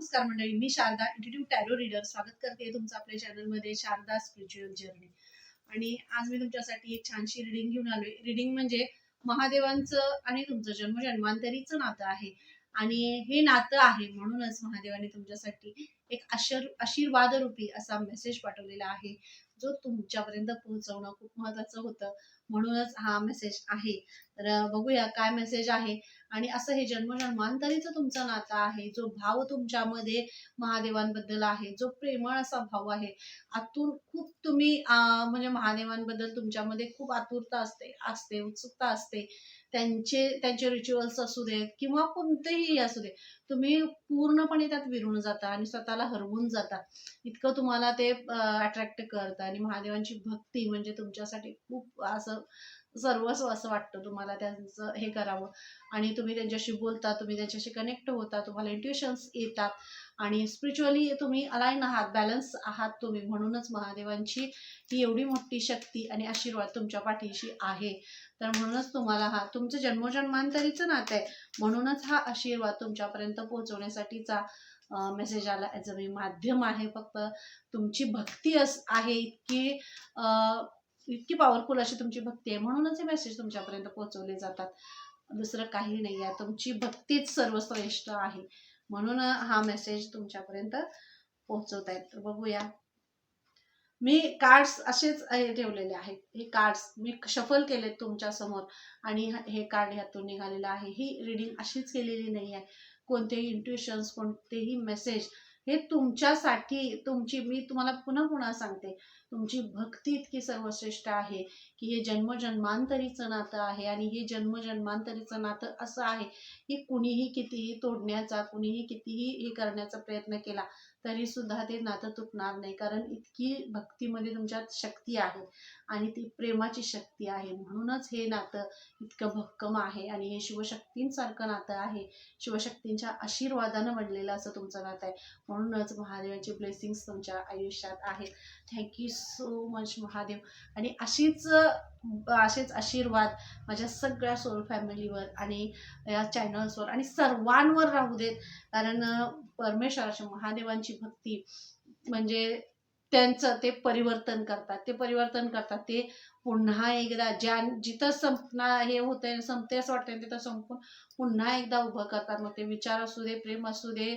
नमस्कार मंडळी, मी Sharda इंट्युटिव्ह tarot reader स्वागत करते तुमचं आपल्या चॅनलमध्ये शारदा स्पिरिच्युअल जर्नी. आणि आज मी तुमच्यासाठी एक छानशी रीडिंग घेऊन आलोय. रीडिंग म्हणजे महादेवांचं आणि तुमचं जन्मजन्मांतरीचं नातं आहे. आणि हे नातं आहे म्हणूनच महादेवाने तुमच्यासाठी एक आशीर्वाद रूपी असा मेसेज पाठवलेला आहे, जो तुमच्यापर्यंत पोहोचवणं खूप महत्वाचं होतं. म्हणूनच हा मेसेज आहे. तर बघूया काय मेसेज आहे. आणि असं हे जन्मजन्मांतरीचं तुमचं नातं आहे, जो भाव तुमच्यामध्ये महादेवांबद्दल आहे, जो प्रेमळ असा भाव आहे. आतून खूप तुम्ही म्हणजे महादेवांबद्दल तुमच्यामध्ये खूप आतुरता असते असते उत्सुकता असते. त्यांचे रिच्युअल्स असू देत किंवा कोणतेही असू दे, तुम्ही पूर्णपणे त्यात विरून जाता आणि स्वतःला हरवून जाता. इतकं तुम्हाला ते अट्रॅक्ट करतं. आणि महादेवांची भक्ती म्हणजे तुमच्यासाठी खूप असं सर्वस्व असं वाटतं तुम्हाला त्यांचं हे करावं. आणि तुम्ही त्यांच्याशी बोलता, तुम्ही त्यांच्याशी कनेक्ट होता, तुम्हाला इंट्युशन्स येतात आणि स्पिरिच्युअली तुम्ही अलाइन आहात, बॅलन्स आहात तुम्ही. म्हणूनच महादेवांची ही एवढी मोठी शक्ती आणि आशीर्वाद तुमच्या पाठीशी आहे. तर म्हणूनच तुम्हाला हा तुमचं जन्मजन्मांतरीचं नातं आहे. म्हणूनच हा आशीर्वाद तुमच्यापर्यंत पोहोचवण्यासाठीचा मेसेज आला. ॲज अ मी माध्यम आहे. फक्त तुमची भक्ती आहे इतकी पॉवरफुल अशी तुमची भक्ती आहे, म्हणूनच हे मेसेज तुमच्यापर्यंत पोहोचवले जातात. दुसरं काही नाही आहे. तुमची भक्तीच सर्वश्रेष्ठ आहे. म्हणून हा मेसेज तुमच्यापर्यंत पोहोचवतायत. तर बघूया. मी कार्ड्स असेच ठेवलेले आहेत. हे कार्ड्स मी शफल केलेत तुमच्या समोर आणि हे कार्ड ह्यातून निघालेलं आहे. ही रीडिंग अशीच केलेली नाही आहे. कोणतेही इंट्युशन्स, कोणतेही मेसेज हे तुमच्यासाठी मी तुम्हाला पुन्हा पुन्हा सांगते, तुमची भक्ती इतकी सर्वश्रेष्ठ आहे की हे जन्मजन्मांतरीचं नातं आहे. आणि हे जन्मजन्मांतरीचं नातं असं आहे की कुणीही कितीही तोडण्याचा, कुणीही कितीही हे करण्याचा प्रयत्न केला तरी सुद्धा ते नातं तुटणार नाही. कारण इतकी भक्तीमध्ये तुमच्यात शक्ती आहे आणि ती प्रेमाची शक्ती आहे. म्हणूनच हे नातं इतकं भक्कम आहे आणि हे शिवशक्तींसारखं नातं आहे. शिवशक्तींच्या आशीर्वादानं बनलेलं असं तुमचं नातं आहे. म्हणूनच महादेवाची ब्लेसिंग्स तुमच्या आयुष्यात आहेत. Thank you so much Mahadev. आणि असेच आशीर्वाद माझ्या सगळ्या सोल फॅमिलीवर आणि या चॅनल्सवर आणि सर्वांवर राहू देत. कारण परमेश्वराच्या महादेवांची भक्ती म्हणजे त्यांचं ते परिवर्तन करतात. ते पुन्हा एकदा जिथं संपणार हे होतंय, संपते असं वाटतंय, तिथं संपून पुन्हा एकदा उभं करतात. मग ते विचार असू दे, प्रेम असू दे,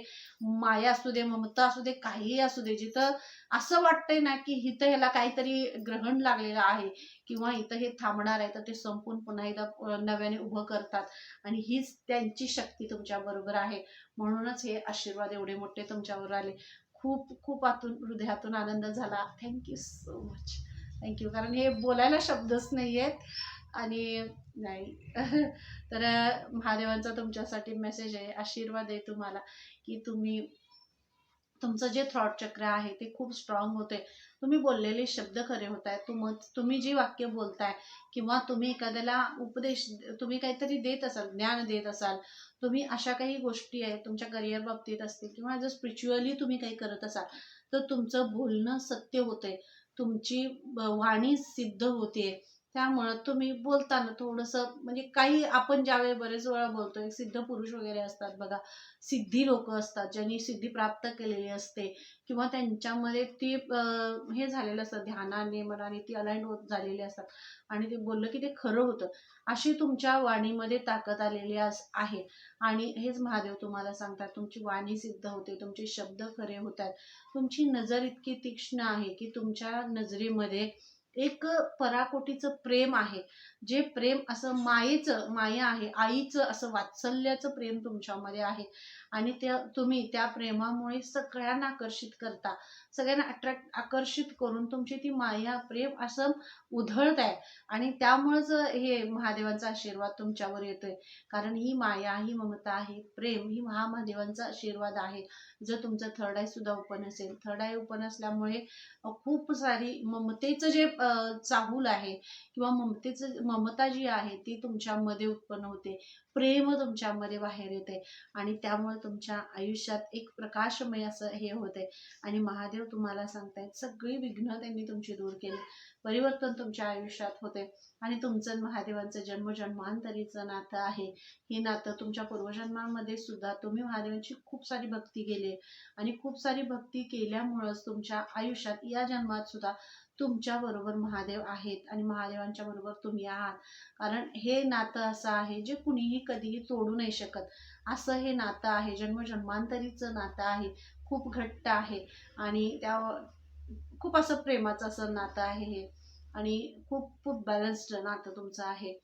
माया असू दे, ममता असू दे, काहीही असू दे. जिथं असं वाटतंय ना की इथं ह्याला काहीतरी ग्रहण लागलेलं आहे किंवा इथं हे थांबणार आहे, तर ते संपून पुन्हा एकदा नव्याने उभं करतात. आणि हीच त्यांची शक्ती तुमच्या बरोबर आहे. म्हणूनच हे आशीर्वाद एवढे मोठे तुमच्यावर आले. खूप खूप हृदयातून आनंद झाला. Thank you so much. थँक्यू. कारण हे बोलायला शब्दच नाही आहेत. आणि नाही तर महादेवांचा तुमच्यासाठी मेसेज आहे, आशीर्वाद आहे तुम्हाला की तुमचं जे थॉट चक्र आहे ते खूप स्ट्रॉंग होते. तुम्ही बोललेले शब्द खरे होत आहेत. तुम्ही जी वाक्य बोलताय किंवा तुम्ही एखाद्याला तुम्ही काहीतरी देत असाल, ज्ञान देत असाल, तुम्ही अशा काही गोष्टी आहेत तुमच्या करिअर बाबतीत असतील किंवा जर स्पिरिच्युअली तुम्ही काही करत असाल, तर तुमचं बोलणं सत्य होतंय, तुमची वाणी सिद्ध होते. त्यामुळं तुम्ही बोलताना थोडंसं म्हणजे काही आपण ज्यावेळी बरेच वेळा बोलतोय, सिद्ध पुरुष वगैरे असतात बघा, सिद्धी लोक असतात ज्यांनी सिद्धी प्राप्त केलेली असते किंवा त्यांच्यामध्ये ती हे झालेलं असतं, ध्यानाने मनाने ती अलाइंड होत झालेली असतात आणि ते बोललं की ते खरं होतं. अशी तुमच्या वाणीमध्ये ताकद आलेली आहे. आणि हेच महादेव तुम्हाला सांगतात, तुमची वाणी सिद्ध होते, तुमचे शब्द खरे होतात, तुमची नजर इतकी तीक्ष्ण आहे की तुमच्या नजरेमध्ये एक पराकोटीचं प्रेम आहे. जे प्रेम असं माया आहे, आईचं असं वात्सल्याचं प्रेम तुमच्यामध्ये आहे. आणि तुम्ही त्या प्रेमामुळे सगळ्यांना आकर्षित करता. सगळ्यांना आकर्षित करून तुमची ती माया, प्रेम असं उधळत आहे. आणि त्यामुळेच हे महादेवांचा आशीर्वाद तुमच्यावर येतोय. कारण ही माया, ही ममता, ही प्रेम, ही महादेवांचा आशीर्वाद आहे. जर तुमचं थर्ड आय सुद्धा ओपन असेल, थर्ड आय ओपन असल्यामुळे खूप सारी ममतेचं जे चाहूल आहे किंवा ममता जी आहे ती तुमच्यामध्ये उत्पन्न होते, प्रेम तुमच्यामध्ये बाहेर येते आणि त्यामुळे तुमच्या आयुष्यात एक प्रकाशमय असं हे होते आणि महादेव तुम्हाला सांगतायत सगळी विघ्न त्यांनी तुमची दूर केली, परिवर्तन तुमच्या आयुष्यात होते आणि तुमचं महादेवांचं जन्मजन्मांतरीचं नातं आहे. हे नातं तुमच्या पूर्वजन्मामध्ये सुद्धा तुम्ही महादेवांची खूप सारी भक्ती केली आणि खूप सारी भक्ती केल्यामुळंच तुमच्या आयुष्यात या जन्मात सुद्धा तुमच्या बरोबर महादेव आहेत आणि महादेवांच्या बरोबर तुम्ही आहात. कारण हे नातं असं आहे जे कुणीही कधीही तोडू नाही शकत, असं हे नातं आहे. जन्मजन्मांतरीचं नातं आहे, खूप घट्ट आहे आणि त्या खूप असं प्रेमाचं असं नातं आहे हे आणि खूप खूप बॅलन्स्ड नातं तुमचं आहे.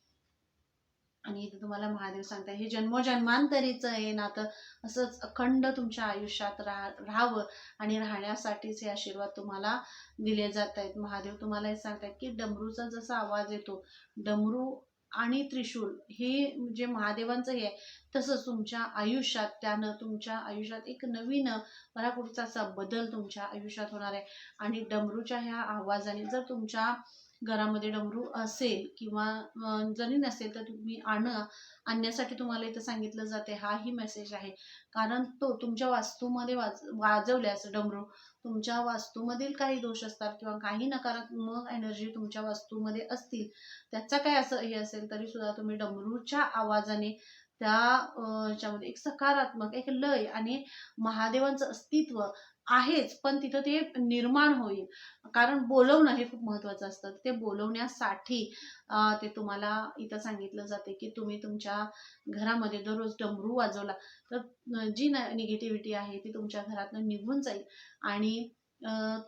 आणि इथे तुम्हाला महादेव सांगताय हे जन्मजन्मांतरीचं हे नातं असंच अखंड तुमच्या आयुष्यात राहावं आणि राहण्यासाठीच हे आशीर्वाद तुम्हाला दिले जात आहेत. महादेव तुम्हाला हे सांगतायत की डमरूचा जसा आवाज येतो, डमरू आणि त्रिशूल हे जे महादेवांचं हे आहे, तसंच तुमच्या आयुष्यात त्यानं तुमच्या आयुष्यात एक नवीन पराकुटीचा असा बदल तुमच्या आयुष्यात होणार आहे. आणि डमरूच्या ह्या आवाजाने जर तुमच्या घरामध्ये डमरू असेल किंवा जरी नसेल तर तुम्ही आणण्यासाठी तुम्हाला इथं सांगितलं जाते. हाही मेसेज आहे, कारण तो तुमच्या वास्तूमध्ये वाजवल्यास डमरू तुमच्या वास्तूमधील काही दोष असतात किंवा काही नकारात्मक एनर्जी तुमच्या वास्तूमध्ये असतील, त्याचा काय असं हे असेल तरी सुद्धा तुम्ही डमरूच्या आवाजाने त्या ह्याच्यामध्ये एक सकारात्मक एक लय आणि महादेवांचं अस्तित्व आहेच, पण तिथं ते निर्माण होईल. कारण बोलवणं हे खूप महत्वाचं असतं. ते बोलवण्यासाठी ते तुम्हाला इथं सांगितलं जाते की तुम्ही तुमच्या घरामध्ये दररोज डमरू वाजवला तर जी निगेटिव्हिटी आहे ती तुमच्या घरातून निघून जाईल आणि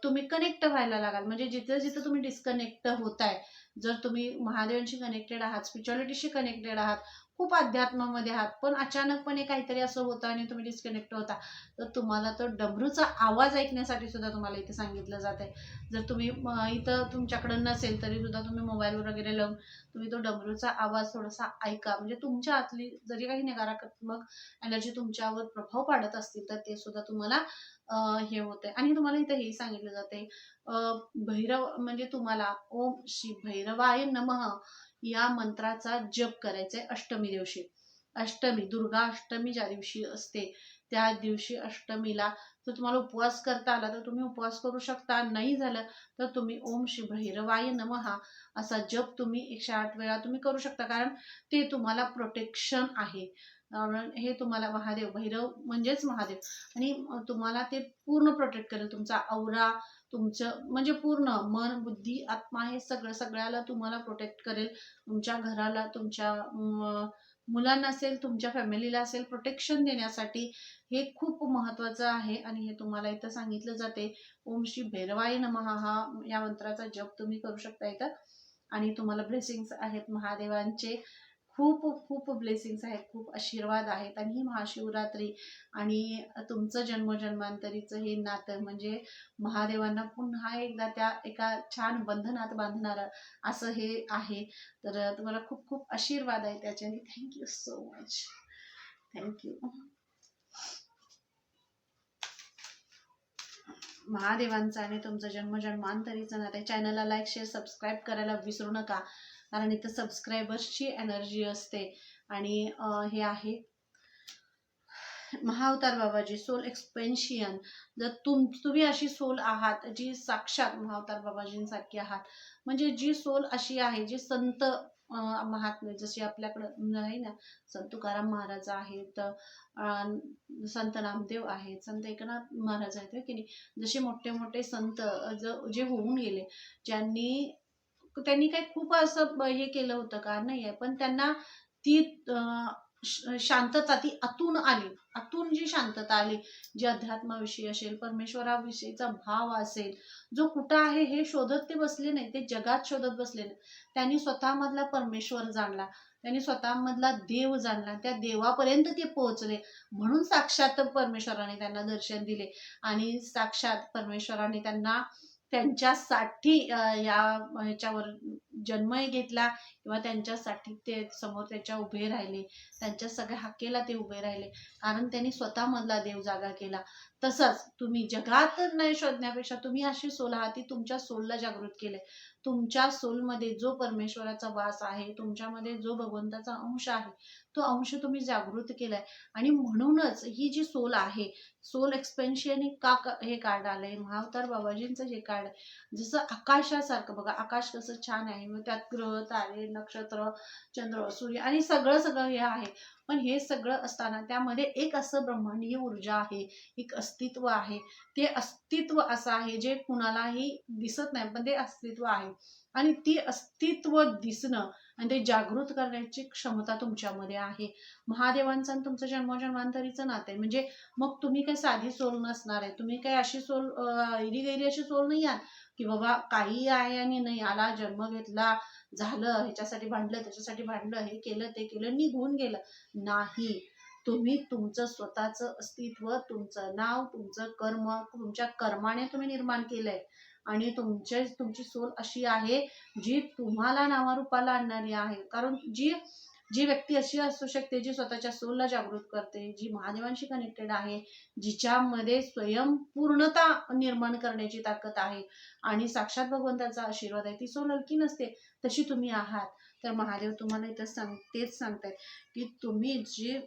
तुम्ही कनेक्ट व्हायला लागाल. म्हणजे जिथे जिथे तुम्ही डिस्कनेक्ट होताय, जर तुम्ही महादेवांशी कनेक्टेड आहात, स्पिरिच्युअलिटीशी कनेक्टेड आहात, खूप अध्यात्मामध्ये आहात, पण अचानकपणे काहीतरी असं होतं आणि तुम्ही डिस्कनेक्ट होता, तर तुम्हाला तो डमरूचा आवाज ऐकण्यासाठी सुद्धा तुम्हाला इथे सांगितलं जात आहे. जर तुम्ही इथं तुमच्याकडं नसेल तरी सुद्धा तुम्ही मोबाईलवर वगैरे लावून तुम्ही तो डमरूचा आवाज थोडासा ऐका. म्हणजे तुमच्या आतली जरी काही नकारात्मक एनर्जी तुमच्यावर प्रभाव पाडत असतील तर ते सुद्धा तुम्हाला हे होते. आणि तुम्हाला इथे हे सांगितलं जाते भैरव म्हणजे तुम्हाला ओम श्री भैरवाय नमः या मंत्राचा जप करायचा आहे अष्टमी दिवशी. अष्टमी दुर्गा अष्टमी ज्या दिवशी असते त्या दिवशी अष्टमीला जर तुम्हाला उपवास करता आला तर तुम्ही उपवास करू शकता, नाही झालं तर तुम्ही ओम श्री भैरवाय नमः असा जप तुम्ही 108 वेळा तुम्ही करू शकता. कारण ते तुम्हाला प्रोटेक्शन आहे. हे तुम्हाला महादेव भैरव म्हणजेच महादेव आणि तुम्हाला ते पूर्ण प्रोटेक्ट करेल. तुमचा औरा तुमचं म्हणजे पूर्ण मन बुद्धी आत्मा हे सगळ्याला तुम्हाला प्रोटेक्ट करेल. तुमच्या घराला तुमच्या मुलांना असेल तुमच्या फॅमिलीला असेल प्रोटेक्शन देण्यासाठी हे खूप महत्वाचं आहे. आणि हे तुम्हाला इथं सांगितलं जाते ओम श्री भैरवाय नमः हा या मंत्राचा जप तुम्ही करू शकता इथं. आणि तुम्हाला ब्लेसिंग्स आहेत महादेवांचे, खूप खूप ब्लेसिंग्स आहेत, खूप आशीर्वाद आहेत. आणि ही महाशिवरात्री आणि तुमचं जन्मजन्मांतरीचं हे नातं म्हणजे महादेवांना पुन्हा एकदा त्या एका छान बंधनात बांधणारं असं हे आहे. तर तुम्हाला खूप खूप आशीर्वाद आहे त्याच्याने. Thank you so much. थँक्यू. महादेवांचा आणि तुमचं जन्मजन्मांतरीचं नातं. चॅनलला लाईक शेअर सबस्क्राईब करायला विसरू नका, कारण इथं सबस्क्रायबर्सची एनर्जी असते. आणि हे आहे महाअवतार बाबाजी सोल एक्सपेन्शियन. जर तुम्ही अशी सोल आहात जी साक्षात महाअवतार बाबाजींसारखी आहात, म्हणजे जी सोल अशी आहे जी संत महात्मे जशी आपल्याकडं आहे ना, संत तुकाराम महाराज आहेत, संत नामदेव आहेत, संत एकनाथ महाराज आहेत की नाही, जसे मोठे मोठे संत जे होऊन गेले, त्यांनी काही खूप असं हे केलं होतं का नाही आहे, पण त्यांना ती शांतता ती आतून आली. आतून जी शांतता आली, जी अध्यात्माविषयी असेल, परमेश्वराविषयीचा भाव असेल, जो कुठं आहे हे शोधत ते बसले नाही, ते जगात शोधत बसले नाही. त्यांनी स्वतःमधला परमेश्वर जाणला, त्यांनी स्वतःमधला देव जाणला, त्या देवापर्यंत ते पोहोचले. म्हणून साक्षात परमेश्वराने त्यांना दर्शन दिले आणि साक्षात परमेश्वराने त्यांना त्यांच्यासाठी या ह्याच्यावर जन्मही घेतला किंवा त्यांच्यासाठी ते समोर त्याच्या उभे राहिले, त्यांच्या सगळ्या हाकेला ते उभे राहिले, कारण त्यांनी स्वतःमधला देव जागा केला. तसंच तुम्ही जगात नाही शोधण्यापेक्षा तुम्ही अशी सोल आहात ती तुमच्या सोलला जागृत केलंय. तुमच्या सोलमध्ये जो परमेश्वराचा वास आहे, तुमच्यामध्ये जो भगवंताचा अंश आहे, तो अंश तुम्ही जागृत केलाय. आणि म्हणूनच ही जी सोल आहे, सोल एक्सपेन्शन हे कार्ड आलंय, महाअवतार बाबाजींचं हे कार्ड. जसं आकाशासारखं बघा, आकाश कसं छान आहे, मग त्यात ग्रह, तारे, नक्षत्र, चंद्र, सूर्य आणि सगळं सगळं हे आहे. पण हे सगळं असताना त्यामध्ये एक असं ब्रह्मांडीय ऊर्जा आहे, एक अस्तित्व आहे. ते अस्तित्व असं आहे जे कुणालाही दिसत नाही, पण ते अस्तित्व आहे. आणि ती अस्तित्व दिसणं आणि ते जागृत करण्याची क्षमता तुमच्यामध्ये आहे. महादेवांचं आणि तुमचं जन्मोजन्मांतरीचं नातं आहे. म्हणजे मग तुम्ही काही साधी सोल नसणार आहे. तुम्ही काही अशी सोल इरी अशी सोल नाही आहात की बाबा काही आहे आणि नाही आला, जन्म घेतला, झालं, ह्याच्यासाठी भांडलं, त्याच्यासाठी भांडलं, हे केलं, ते केलं, निघून गेलं. नाही. तुम्ही तुमचं स्वतःचं अस्तित्व, तुमचं नाव, तुमचं कर्म, तुमच्या कर्माने तुम्ही निर्माण केलंय. आणि तुमची सोल अशी आहे जी तुम्हाला नावारूपाला आणणारी आहे. कारण जी जी व्यक्ती अशी असू शकते जी स्वतःच्या सोलला जागृत करते, जी महादेवांशी कनेक्टेड आहे, जिच्यामध्ये स्वयंपूर्णता निर्माण करण्याची ताकद आहे आणि साक्षात भगवंताचा आशीर्वाद आहे, ती सोल हलकी नसते. तशी तुम्ही आहात. तर महादेव तुम्हाला इथं तेच सांगतायत की तुम्ही जे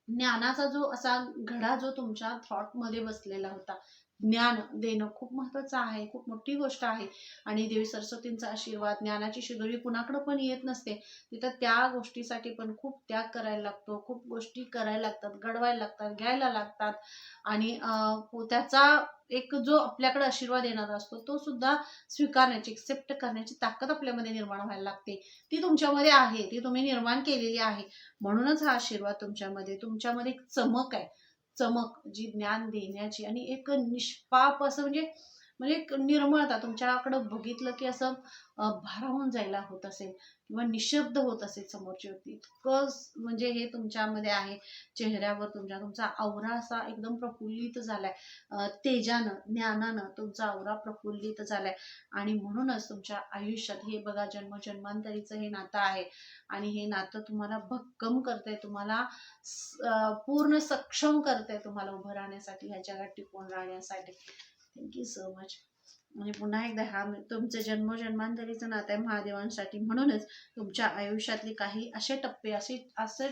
ज्ञानाचा जो असा घडा जो तुमच्या थॉटमध्ये बसलेला होता, ज्ञान देणं खूप महत्वाचं आहे, खूप मोठी गोष्ट आहे. आणि देवी सरस्वतींचा आशीर्वाद, ज्ञानाची शिदोरी कुणाकडे पण येत नसते. तिथं त्या गोष्टीसाठी पण खूप त्याग करायला लागतो, खूप गोष्टी करायला लागतात, घडवायला लागतात, घ्यायला लागतात. आणि त्याचा एक जो आपल्याकडे आशीर्वाद येणारा असतो तो सुद्धा स्वीकारण्याची, एक्सेप्ट करण्याची ताकद आपल्यामध्ये निर्माण व्हायला लागते. ती तुमच्यामध्ये आहे, ती तुम्ही निर्माण केलेली आहे. म्हणूनच हा आशीर्वाद तुमच्यामध्ये एक चमक आहे. चमक जी ज्ञान देण्याची आणि एक निष्पाप असं म्हणजे म्हणजे एक निर्मळता तुमच्याकडे बघितलं की असं भारावून जायला होत असेल किंवा निशब्द होत असेल समोरची व्यक्ती, इतकं म्हणजे हे तुमच्यामध्ये आहे. चेहऱ्यावर तुमचा औरा असा एकदम प्रफुल्लित झालाय, तेजानं, ज्ञानानं तुमचा औरा प्रफुल्लित झालाय. आणि म्हणूनच तुमच्या आयुष्यात हे बघा जन्मजन्मांतरीचं हे नातं आहे. आणि हे नातं तुम्हाला भक्कम करतंय, तुम्हाला पूर्ण सक्षम करते तुम्हाला उभं राहण्यासाठी, ह्या जगात टिकून राहण्यासाठी. Thank you so much. म्हणजे पुन्हा एकदा हा तुमचं जन्मोजन्मांतरीचं नातं आहे महादेवांसाठी. म्हणूनच तुमच्या आयुष्यातले काही असे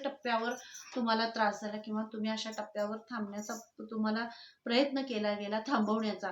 टप्प्यावर तुम्हाला त्रास झाला किंवा तुम्ही अशा टप्प्यावर थांबण्याचा तुम्हाला प्रयत्न केला गेला थांबवण्याचा,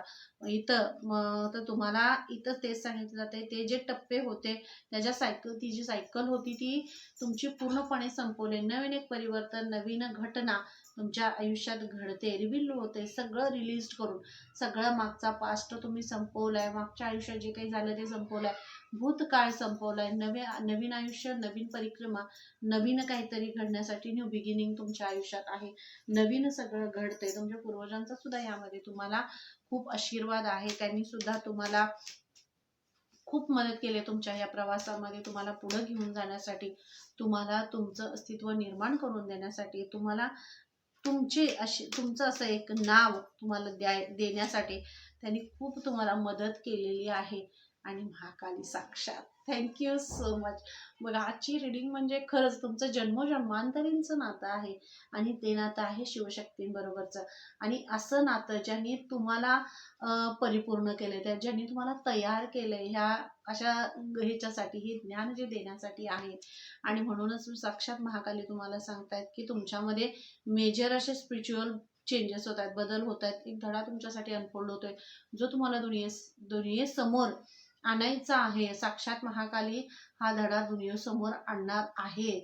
तर तुम्हाला इथं तेच सांगितलं जाते, ते जे टप्पे होते ती जी सायकल होती ती तुमची पूर्णपणे संपवली. नवीन एक परिवर्तन, नवीन घटना तुमच्या आयुष्यात घडते, रिव्हील होते. सगळं रिलीज करून सगळं मागचा पास्ट तुम्ही संपवलाय, मागच्या आयुष्यात जे काही झालं ते संपवलंय, भूतकाळ संपवलाय. नवीन आयुष्य, नवीन परिक्रमा, नवीन काहीतरी घडण्यासाठी न्यू बिगिनिंग तुमच्या आयुष्यात आहे. नवीन सगळं घडतंय. तुमच्या पूर्वजांचा सुद्धा यामध्ये तुम्हाला खूप आशीर्वाद आहे. त्यांनी सुद्धा तुम्हाला खूप मदत केली तुमच्या या प्रवासामध्ये, तुम्हाला पुढे घेऊन जाण्यासाठी, तुम्हाला तुमचं अस्तित्व निर्माण करून देण्यासाठी, तुम्हाला तुमचं असं एक नाव तुम्हाला देण्यासाठी त्यांनी खूप तुम्हाला मदत केलेली आहे. आणि महाकाली साक्षात थँक्यू सो मच. बघा आजची रिडिंग म्हणजे खरंच तुमचं जन्मोजन्मांतरींचं नातं आहे आणि ते नातं आहे शिवशक्तींबरोबरचं. आणि असं नातं ज्यांनी तुम्हाला परिपूर्ण केले, ज्यांनी तुम्हाला तयार केले ह्या अशा ह्याच्यासाठी, हे ज्ञान जे देण्यासाठी आहे. आणि म्हणूनच साक्षात महाकाली तुम्हाला सांगतायत की तुमच्यामध्ये मेजर असे स्पिरिच्युअल चेंजेस होत आहेत, बदल होत आहेत. एक धडा तुमच्यासाठी अनफोल्ड होतोय जो तुम्हाला दुनियेसमोर आणायचा आहे. साक्षात महाकाली हा धडा दुनियेसमोर आणणार आहे.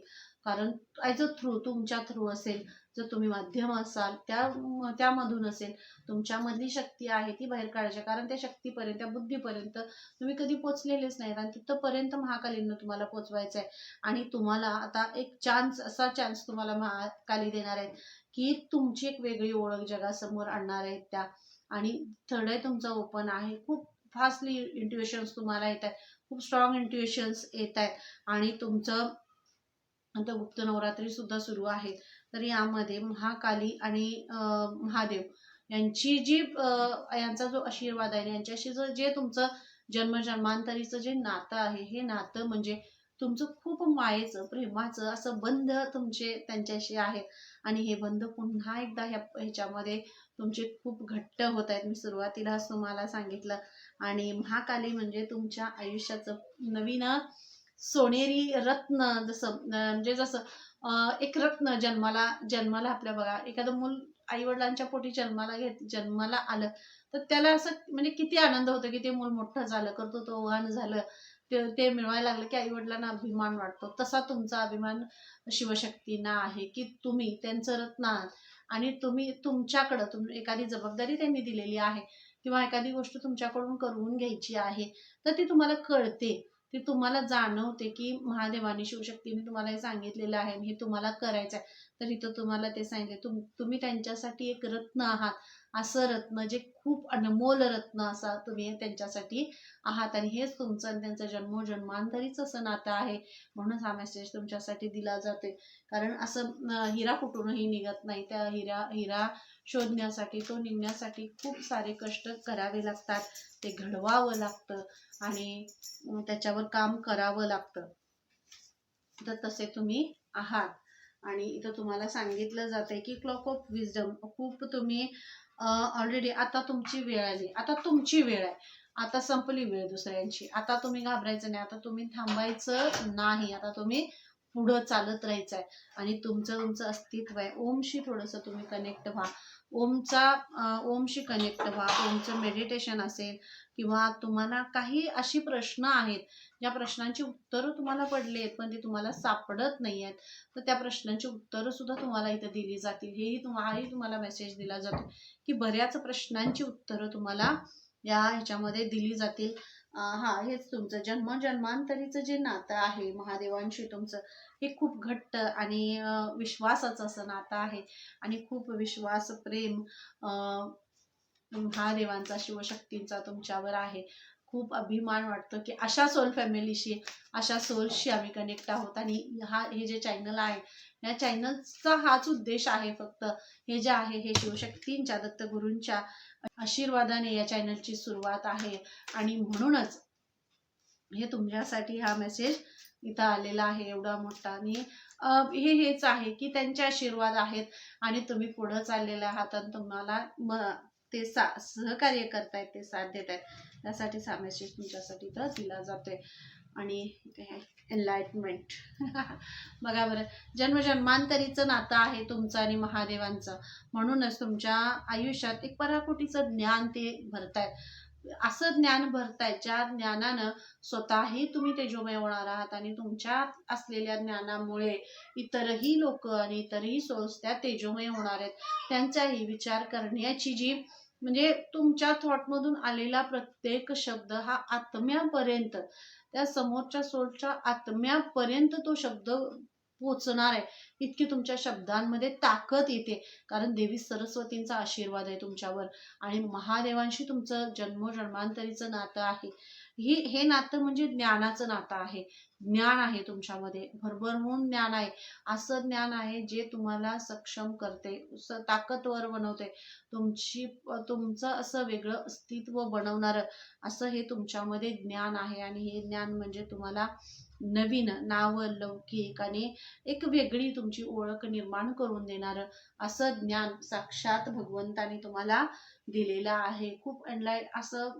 कारण ॲज अ तुमच्या थ्रू असेल, जर तुम्ही माध्यम असाल त्यामधून असेल, तुमच्यामधली शक्ती आहे ती बाहेर काढायची. कारण त्या शक्तीपर्यंत, त्या बुद्धीपर्यंत तुम्ही कधी पोचलेलेच नाहीत आणि तिथपर्यंत महाकालींना तुम्हाला पोचवायचं आहे. आणि तुम्हाला आता एक असा चान्स तुम्हाला महाकाली देणार आहेत की तुमची एक वेगळी ओळख जगासमोर आणणार आहेत त्या. आणि थर्ड आहे तुमचं ओपन आहे. खूप फास्टली इंट्युएशन्स तुम्हाला येत आहेत, खूप स्ट्रॉंग इंट्युएशन्स येत आहेत. आणि तुमचं आता गुप्त नवरात्री सुद्धा सुरू आहे. तर यामध्ये महाकाली आणि महादेव यांची जी यांचा जो आशीर्वाद आहे, यांच्याशी जे तुमचं जन्मजन्मांतरीचं जे नातं आहे, हे नातं म्हणजे तुमचं खूप मायेचं, प्रेमाचं असं बंध तुमचे त्यांच्याशी आहेत. आणि हे बंध पुन्हा एकदा ह्याच्यामध्ये तुमचे खूप घट्ट होत आहेत. मी सुरुवातीलाच तुम्हाला सांगितलं. आणि महाकाली म्हणजे तुमच्या आयुष्याचं नवीन सोनेरी रत्न, जसं म्हणजे जसं एक रत्न जन्माला जन्माला आपल्या बघा, एखादं मूल आई वडिलांच्या पोटी जन्माला आलं, तर त्याला असं म्हणजे किती आनंद होतो की ते मूल मोठं झालं, कर्तृत्ववान झालं, ते ते मिळवायला लागलं की आई वडिलांना अभिमान वाटतो. तसा तुमचा अभिमान शिवशक्तींना आहे की तुम्ही त्यांचं रत्न आहात. आणि तुम्ही तुमच्याकडं एखादी जबाबदारी त्यांनी दिलेली आहे किंवा एखादी गोष्ट तुमच्याकडून करून घ्यायची आहे, तर ती तुम्हाला कळते, ती तुम्हाला जाणवते की महादेवाने शिवशक्तीने तुम्हाला हे सांगितलेलं आहे आणि हे तुम्हाला करायचं आहे. तर इथं तुम्हाला ते सांगितले, तुम्ही त्यांच्यासाठी एक रत्न आहात. असं रत्न जे खूप अनमोल रत्न असा तुम्ही त्यांच्यासाठी आहात. आणि हेच तुमचं आणि त्यांचं जन्मोजन्मांतरीच असं नातं आहे. म्हणून हा मेसेज तुमच्यासाठी दिला जाते. कारण असं हिरा कुठूनही निघत नाही. त्या हिरा शोधण्यासाठी, तो निघण्यासाठी खूप सारे कष्ट करावे लागतात, ते घडवावं लागतं आणि त्याच्यावर काम करावं लागतं. तर तसे तुम्ही आहात. आणि इथं तुम्हाला सांगितलं जातंय की क्लॉक ऑफ विजडम, खूप तुम्ही ऑलरेडी आता तुमची वेळ आली, आता तुमची वेळ आहे, आता संपली वेळ दुसऱ्यांची. आता तुम्ही घाबरायचं नाही, आता तुम्ही थांबायचं नाही, आता तुम्ही पुढं चालत राहायचंय. आणि तुमचं तुमचं अस्तित्व आहे. ओमशी थोडंसं तुम्ही कनेक्ट व्हा. ओमशी कनेक्ट व्हा. ओमचं मेडिटेशन असेल किंवा तुम्हाला काही अशी प्रश्न आहेत, ज्या प्रश्नांची उत्तरं तुम्हाला पडली आहेत पण ती तुम्हाला सापडत नाही आहेत, तर त्या प्रश्नांची उत्तरं सुद्धा तुम्हाला इथं दिली जातील. हाही तुम्हाला मेसेज दिला जातो की बऱ्याच प्रश्नांची उत्तरं तुम्हाला या ह्याच्यामध्ये दिली जातील. हेच तुमचं जन्मजन्मांतरीचं जे नातं आहे महादेवांशी तुमचं, हे खूप घट्ट आणि विश्वासाचं असं नातं आहे. आणि खूप विश्वास, प्रेम महादेवांचा, शिवशक्तींचा तुमच्यावर आहे. खूप अभिमान वाटतो की अशा सोल फॅमिलीशी, अशा सोल्सशी आम्ही कनेक्ट आहोत. आणि हे जे चॅनल आहे, या चॅनलचा हाच उद्देश आहे फक्त. हे जे आहे हे शिवशक्तींच्या, दत्तगुरूंच्या आशीर्वादाने या चॅनलची सुरुवात आहे. आणि म्हणूनच हे तुमच्यासाठी हा मेसेज इथं आलेला आहे एवढा मोठा. आणि हेच आहे की त्यांचे आशीर्वाद आहेत आणि तुम्ही पुढे चाललेले आहात आणि तुम्हाला ते सहकार्य करतायत, ते साथ देत आहेत. त्यासाठी हा मेसेज तुमच्यासाठी तर दिला जातोय. आणि एनलाइटमेंट बघा बरं, जन्मजन्मांतरीचं नातं आहे तुमचं आणि महादेवांचं. म्हणूनच तुमच्या आयुष्यात एक पराकोटीचं ज्ञान ते भरतायत. असं ज्ञान भरतायत ज्या ज्ञानानं स्वतःही तुम्ही तेजोमय होणार आहात. आणि तुमच्यात असलेल्या ज्ञानामुळे इतरही लोक आणि इतरही सोल्स त्या तेजोमय होणार आहेत. त्यांचाही विचार करण्याची जी म्हणजे तुमच्या थॉटमधून आलेला प्रत्येक शब्द हा आत्म्यापर्यंत, त्या समोरच्या सोलच्या आत्म्यापर्यंत तो शब्द पोचणार आहे. इतकी तुमच्या शब्दांमध्ये ताकद येते. कारण देवी सरस्वतींचा आशीर्वाद आहे तुमच्यावर. आणि महादेवांशी तुमचं जन्मोजन्मांतरीचं नातं आहे. हे नातं म्हणजे ज्ञानाचं नातं आहे. ज्ञान आहे तुमच्यामध्ये, भरभरून ज्ञान आहे. असं ज्ञान आहे जे तुम्हाला सक्षम करते, ताकदवर बनवते, तुमचं असं वेगळं अस्तित्व बनवणारं असं हे तुमच्यामध्ये ज्ञान आहे. आणि हे ज्ञान म्हणजे तुम्हाला नवीन नावलौकिक आणि एक वेगळी तुमची ओळख निर्माण करून देणारं असं ज्ञान साक्षात भगवंतानी तुम्हाला दिलेलं आहे. खूप असं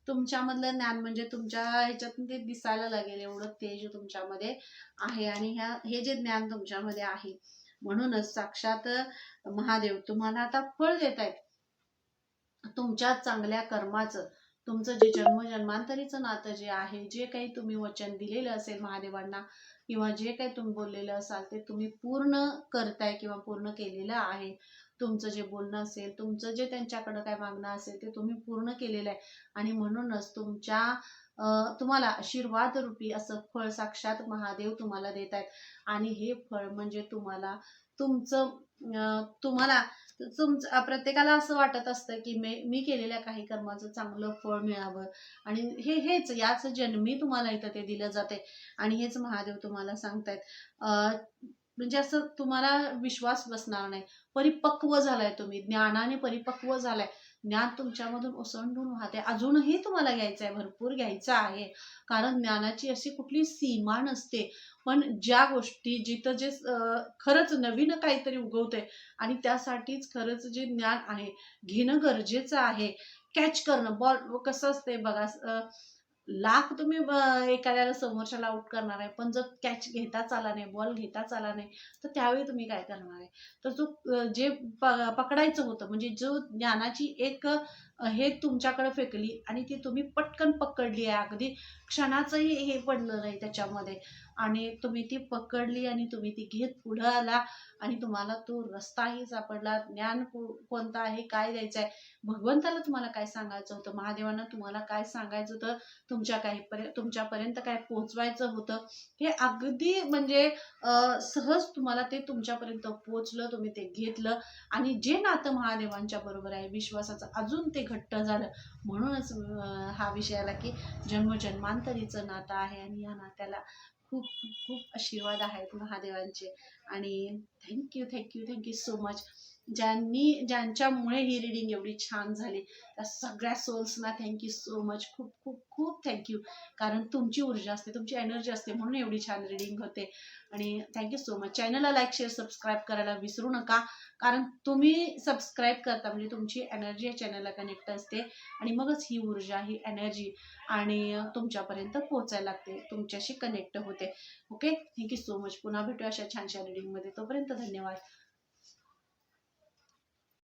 तुमच्यामधलं ज्ञान म्हणजे तुमच्या ह्याच्यातून ते दिसायला लागेल एवढं तेज तुमच्यामध्ये आहे. आणि हे जे ज्ञान तुमच्यामध्ये आहे, म्हणूनच साक्षात महादेव तुम्हाला आता फळ देत आहेत तुमच्या चांगल्या कर्माचं. तुमचं जे जन्मजन्मांतरीचं नातं जे आहे, जे काही तुम्ही वचन दिलेलं असेल महादेवांना किंवा जे काही तुम्ही बोललेलं असाल ते तुम्ही पूर्ण करताय किंवा पूर्ण केलेलं आहे. तुमचं जे बोलणं असेल, तुमचं जे त्यांच्याकडं काय मागणं असेल ते तुम्ही पूर्ण केलेलं आहे. आणि म्हणूनच तुम्हाला आशीर्वाद रूपी असं फळ साक्षात महादेव तुम्हाला देत आहेत. आणि हे फळ म्हणजे तुम्हाला प्रत्येकाला असं वाटत असतं की मी केलेल्या काही कर्माचं चांगलं फळ मिळावं. आणि हेच याच जन्मी तुम्हाला इथं ते दिलं जाते. आणि हेच महादेव तुम्हाला सांगतायत. म्हणजे असं तुम्हाला विश्वास बसणार नाही. परिपक्व झालाय तुम्ही, ज्ञानाने परिपक्व झालाय. ज्ञान तुमच्यामधून ओसंडून वाहते. अजूनही तुम्हाला घ्यायचं आहे, भरपूर घ्यायचं आहे. कारण ज्ञानाची अशी कुठली सीमा नसते. पण ज्या गोष्टी जिथं जे खरंच नवीन काहीतरी उगवतंय आणि त्यासाठीच खरंच जे ज्ञान आहे घेणं गरजेचं आहे. कॅच करणं बॉल कसं असतंय बघा, लाख तुम्ही एखाद्याला समोरच्याला आउट करणार आहे, पण जर कॅच घेताच आला नाही, बॉल घेताच आला नाही, तर त्यावेळी तुम्ही काय करणार आहे? तर जो जे पकडायचं होतं म्हणजे जो ज्ञानाची एक हे तुमच्याकडे फेकली आणि ती तुम्ही पटकन पकडली आहे. अगदी क्षणाचंही हे पडलं नाही त्याच्यामध्ये आणि तुम्ही ती पकडली आणि तुम्ही ती घेत पुढे आला आणि तुम्हाला तो रस्ताही सापडला. ज्ञान कोणतं आहे, काय द्यायचं आहे, भगवंताला तुम्हाला काय सांगायचं होतं, महादेवांना तुम्हाला काय सांगायचं होतं, तुमच्यापर्यंत काय पोहोचवायचं होतं, हे अगदी म्हणजे सहज तुम्हाला ते तुमच्यापर्यंत पोहोचलं, तुम्ही ते घेतलं आणि जे नातं महादेवांच्या बरोबर आहे विश्वासाचं अजून ते घट्ट झालं. म्हणूनच हा विषय आला की जन्मजन्मांतरीचं नातं आहे आणि या नात्याला खूप खूप आशीर्वाद आहेत महादेवांचे. आणि थँक्यू सो मच. ज्यांच्यामुळे ही रीडिंग एवढी छान झाली त्या सगळ्या सोल्सना थँक्यू सो मच. खूप खूप खूप थँक्यू. कारण तुमची ऊर्जा असते, तुमची एनर्जी असते म्हणून एवढी छान रीडिंग होते. आणि थँक्यू सो मच. चॅनलला लाईक शेअर सबस्क्राईब करायला विसरू नका. कारण तुम्ही सबस्क्राईब करता म्हणजे तुमची एनर्जी या चॅनलला कनेक्ट असते आणि मगच ही ऊर्जा, ही एनर्जी आणि तुमच्यापर्यंत पोहोचायला लागते, तुमच्याशी कनेक्ट होते. Okay, thank you so much. पुन्हा भेटूया अशा छानशा रीडिंगमध्ये. तोपर्यंत धन्यवाद.